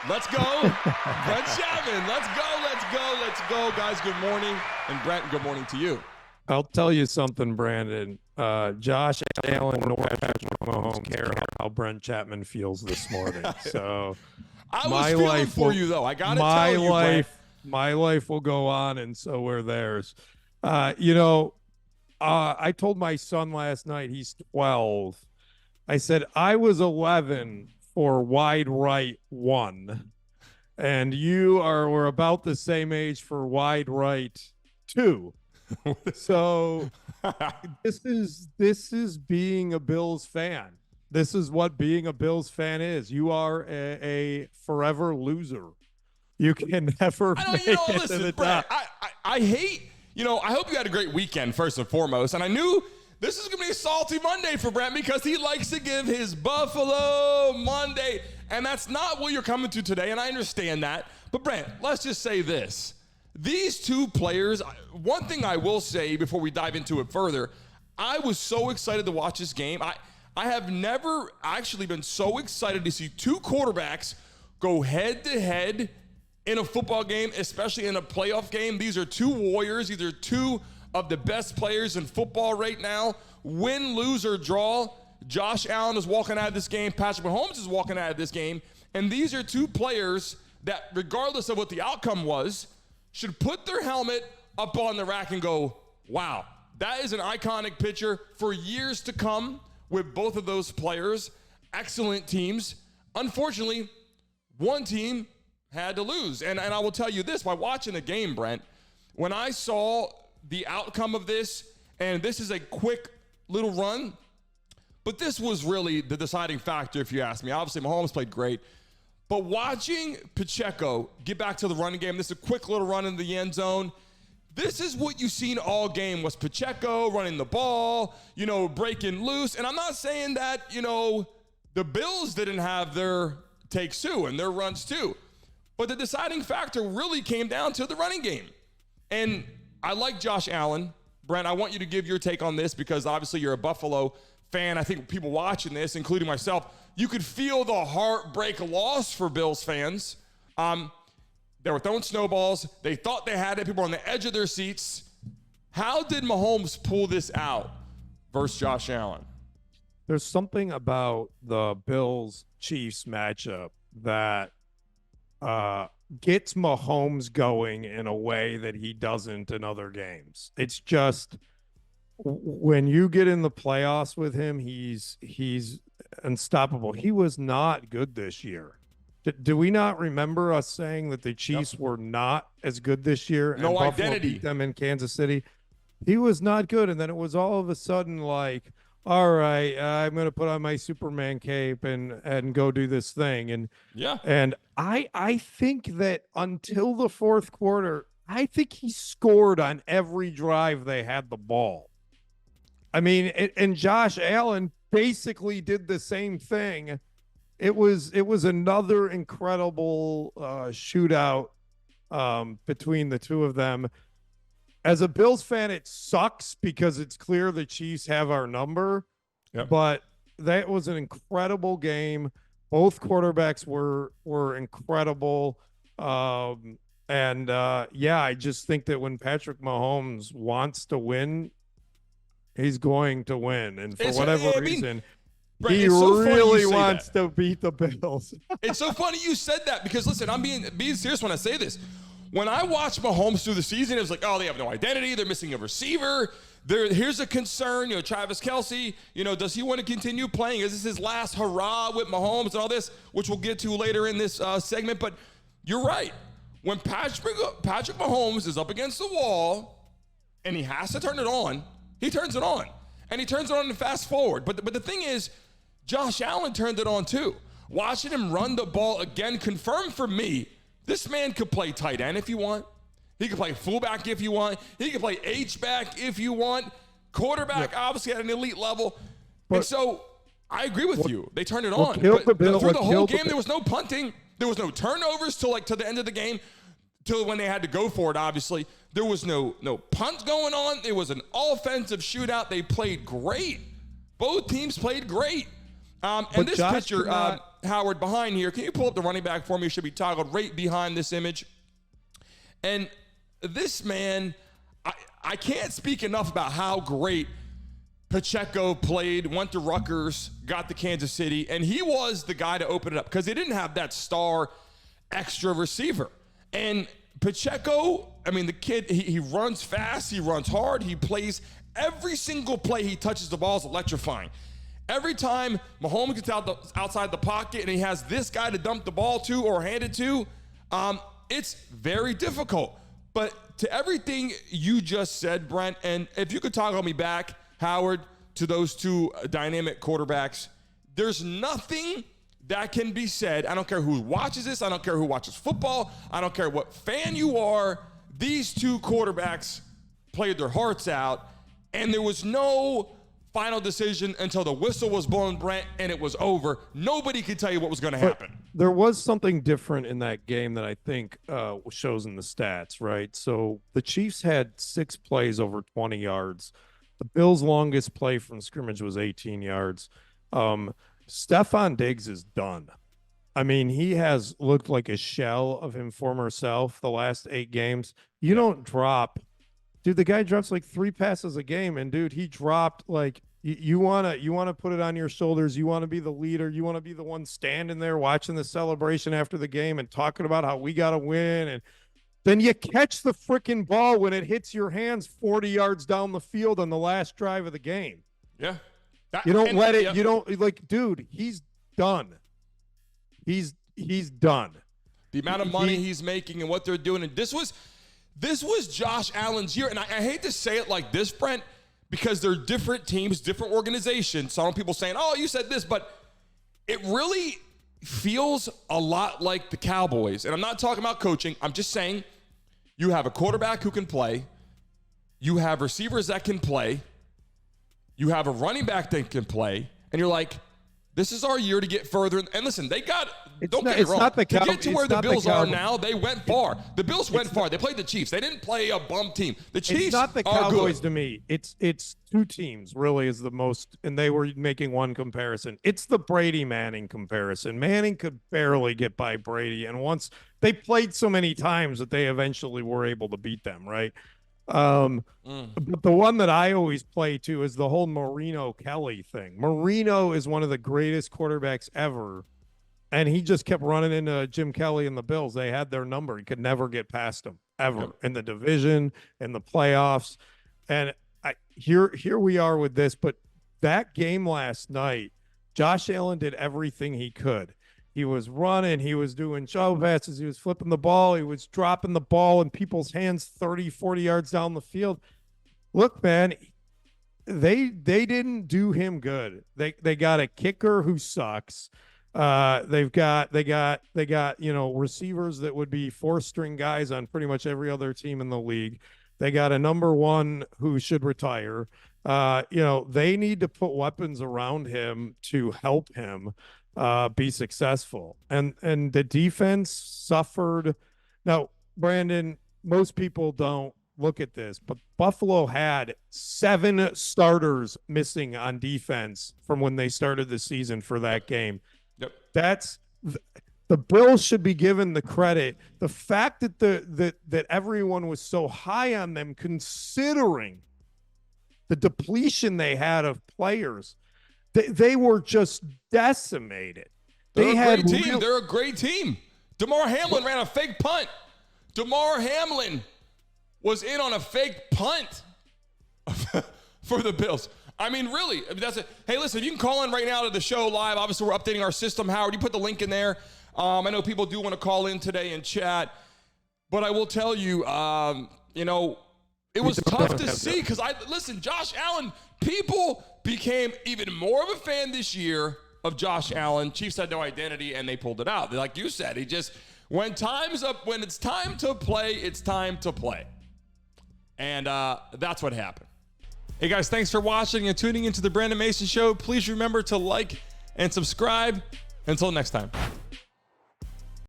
Let's go. Brent Chapman. Let's go. Guys, good morning. And Brent, good morning to you. I'll tell you something, Brandon. Josh Allen nor Patrick Mahomes care how Brent Chapman feels this morning. So I was feeling for you, though. I got to tell you, Brent. My life will go on, and so will theirs. I told my son last night, he's 12. I said, I was 11 for wide right 1, and we're about the same age for wide right 2. So this is being a Bills fan. This is what being a Bills fan is. You are a forever loser. You can never make it to the top. I hate, I hope you had a great weekend, first and foremost. And I knew this is going to be a salty Monday for Brent because he likes to give his Buffalo Monday. And that's not what you're coming to today, and I understand that. But Brent, let's just say this. These two players, one thing I will say before we dive into it further, I was so excited to watch this game. I have never actually been so excited to see two quarterbacks go head-to-head in a football game, especially in a playoff game. These are two warriors. These are two of the best players in football right now. Win, lose, or draw, Josh Allen is walking out of this game. Patrick Mahomes is walking out of this game. And these are two players that, regardless of what the outcome was, should put their helmet up on the rack and go, wow, that is an iconic picture for years to come with both of those players. Excellent teams. Unfortunately, one team had to lose. And I will tell you this, by watching the game, Brent, when I saw the outcome of this, and this is a quick little run, but this was really the deciding factor, if you ask me. Obviously, Mahomes played great. But watching Pacheco get back to the running game, this is a quick little run in the end zone. This is what you've seen all game was Pacheco running the ball, breaking loose. And I'm not saying that, the Bills didn't have their takes too and their runs too. But the deciding factor really came down to the running game. And I like Josh Allen. Brent, I want you to give your take on this because obviously you're a Buffalo fan. I think people watching this, including myself, you could feel the heartbreak loss for Bills fans. They were throwing snowballs. They thought they had it. People were on the edge of their seats. How did Mahomes pull this out versus Josh Allen? There's something about the Bills-Chiefs matchup that gets Mahomes going in a way that he doesn't in other games. It's just when you get in the playoffs with him, he's unstoppable. He was not good this year. Do we not remember us saying that the Chiefs were not as good this year? No and identity. Buffalo beat them in Kansas City. He was not good, and then it was all of a sudden like, all right, I'm going to put on my Superman cape and go do this thing. And yeah, and I think that until the fourth quarter, I think he scored on every drive they had the ball. I mean, and Josh Allen basically did the same thing. It was another incredible shootout between the two of them. As a Bills fan, it sucks because it's clear the Chiefs have our number. Yep. But that was an incredible game. Both quarterbacks were incredible. I just think that when Patrick Mahomes wants to win, he's going to win. And for whatever reason, Brent, he really wants to beat the Bills. It's so funny you said that because, listen, I'm being serious when I say this. When I watch Mahomes through the season, it was like, oh, they have no identity. They're missing a receiver. Here's a concern. Travis Kelce, does he want to continue playing? Is this his last hurrah with Mahomes and all this, which we'll get to later in this segment? But you're right. When Patrick Mahomes is up against the wall and he has to turn it on, he turns it on. And he turns it on and fast forward. But the thing is, Josh Allen turned it on too. Watching him run the ball again confirmed for me, this man could play tight end if you want. He could play fullback if you want. He could play H-back if you want. Quarterback, obviously, at an elite level. And so I agree with you. They turned it on. But through the whole game, there was no punting. There was no turnovers till the end of the game, till when they had to go for it, obviously. There was no punt going on. It was an offensive shootout. They played great. Both teams played great. And this picture, Howard, behind here, can you pull up the running back for me? It should be toggled right behind this image. And this man, I can't speak enough about how great Pacheco played, went to Rutgers, got to Kansas City, and he was the guy to open it up because they didn't have that star extra receiver. And Pacheco, I mean, the kid, he runs fast, he runs hard, he plays. Every single play he touches the ball is electrifying. Every time Mahomes gets outside the pocket and he has this guy to dump the ball to or hand it to, it's very difficult. But to everything you just said, Brent, and if you could toggle me back, Howard, to those two dynamic quarterbacks, there's nothing that can be said. I don't care who watches this. I don't care who watches football. I don't care what fan you are. These two quarterbacks played their hearts out, and there was no final decision until the whistle was blown, Brent, and it was over. Nobody could tell you what was going to happen. There was something different in that game that I think shows in the stats, right? So the Chiefs had 6 plays over 20 yards. The Bills' longest play from scrimmage was 18 yards. Stephon Diggs is done. I mean, he has looked like a shell of his former self the last 8 games. You don't drop. Dude, the guy drops like 3 passes a game, and dude, he dropped like you wanna put it on your shoulders. You want to be the leader. You want to be the one standing there watching the celebration after the game and talking about how we got to win. And then you catch the freaking ball when it hits your hands 40 yards down the field on the last drive of the game. Yeah. You don't let it. You don't like, dude. He's done. He's done. The amount of money he's making and what they're doing, and this was Josh Allen's year. And I hate to say it like this, Brent, because they're different teams, different organizations. So I don't want people saying, "Oh, you said this," but it really feels a lot like the Cowboys. And I'm not talking about coaching. I'm just saying you have a quarterback who can play. You have receivers that can play. You have a running back that can play. And you're like, this is our year to get further. And listen, they got, don't get me wrong, to get to where the Bills are now, they went far. The Bills went far. They played the Chiefs. They didn't play a bum team. The Chiefs it's not the are Cowboys good. To me. It's 2 teams really is the most, and they were making one comparison. It's the Brady Manning comparison. Manning could barely get by Brady, and once they played so many times that they eventually were able to beat them, right? But the one that I always play to is the whole Marino Kelly thing. Marino is one of the greatest quarterbacks ever, and he just kept running into Jim Kelly and the Bills. They had their number. He could never get past him ever in the division, in the playoffs. And here we are with this. But that game last night, Josh Allen did everything he could. He was running, he was doing shove passes, he was flipping the ball, he was dropping the ball in people's hands 30, 40 yards down the field. Look, man, they didn't do him good. They got a kicker who sucks. They got receivers that would be 4-string guys on pretty much every other team in the league. They got a number 1 who should retire. They need to put weapons around him to help him be successful. And the defense suffered. Now, Brandon, most people don't look at this, but Buffalo had 7 starters missing on defense from when they started the season for that game. Yep. That's the Bills should be given the credit. The fact that that everyone was so high on them, considering the depletion they had of players, they were just decimated. They're a great team. DeMar Hamlin ran a fake punt. DeMar Hamlin was in on a fake punt for the Bills. I mean, really, that's it. Hey, listen, you can call in right now to the show live. Obviously, we're updating our system. Howard, you put the link in there. I know people do want to call in today and chat, but I will tell you, it was tough to see because Josh Allen, people became even more of a fan this year of Josh Allen. Chiefs had no identity, and they pulled it out. Like you said, he just, when time's up, when it's time to play, it's time to play. And that's what happened. Hey, guys, thanks for watching and tuning into the Brandon Mason Show. Please remember to like and subscribe. Until next time.